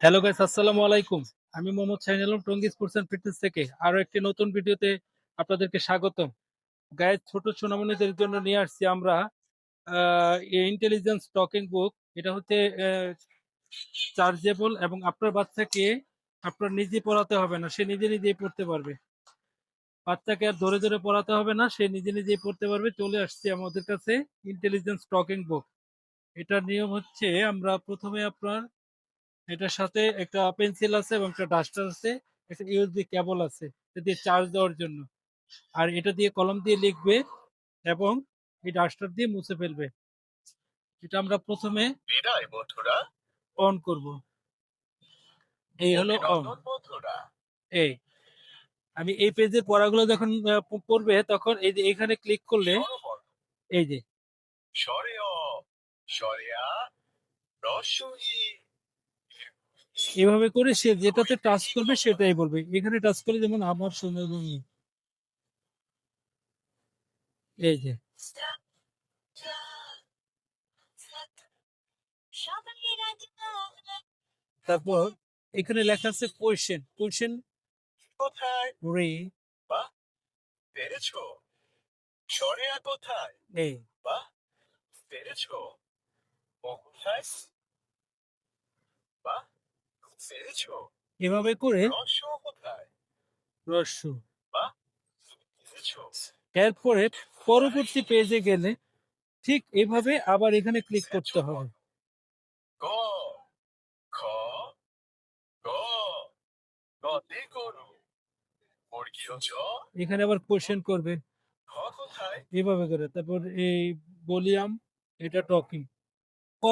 Hello guys, আসসালামু আলাইকুম। আমি Mohammad Shahin Alam, Tongi sports and fitness থেকে আরো একটি নতুন ভিডিওতে আপনাদেরকে স্বাগতম। গাইস, ছোট সোনামণিদের জন্য নিয়ে আসছি আমরা ইন্টেলিজেন্স টকিং বুক। এটা হচ্ছে চার্জেবল এবং আপনার বাচ্চাকে আপনার নিজে পড়াতে হবে না, সে নিজে নিজেই পড়তে পারবে। বাচ্চাকে আর ধরে ধরে পড়াতে হবে না, সে নিজে নিজেই পড়তে পারবে। চলে আসছে আমাদের কাছে ইন্টেলিজেন্স টকিং বুক। এটার নিয়ম হচ্ছে, আমরা প্রথমে আপনার এটার সাথে একটা পেন্সিল আছে এবং একটা ডাস্টার আছে, একটা ইউএসবি কেবল আছে এটা দিয়ে চার্জ দেওয়ার জন্য। আর এটা দিয়ে কলম দিয়ে লিখবে এবং এই ডাস্টার দিয়ে মুছে ফেলবে। এটা আমরা প্রথমে বিদায় বন্ধুরা। অন করব। এই হলো অন। অভিনন্দন বন্ধুরা। এই আমি এই পেজের পড়াগুলো যখন পড়বে তখন এই যে এখানে ক্লিক করলে স্বরবর্ণ, এই যে স্বরে অ, স্বরে আ, রস্বই ই। এভাবে করে সে যেটাতে টাচ করবে সেটাই বলবে। এখানে টাচ করলে যেমন আমার সোনামণি, এই যে তারপর এখানে লেখা আছে কোয়েশ্চেন কোয়েশ্চেন কোথায়? রে। বাহ, পেরেছো। স্বরে আ কোথায়? এই বাহ, পেরেছো। ও কোথায়? বাহ, পেরেছো। এভাবে করে রস্ব কোথায়? রস্য। বাহ, পেরেছো। এরপরে পরবর্তী পেজে গেলে ঠিক এভাবে আবার এখানে ক্লিক করতে হবে। গ, খ, গ, গতে গরু, বর্গীয় জ, এখানে আবার কোশ্চেন করবে খ কোথায়? এভাবে করে। তারপর এই ভলিউম, এটা টকিং। ক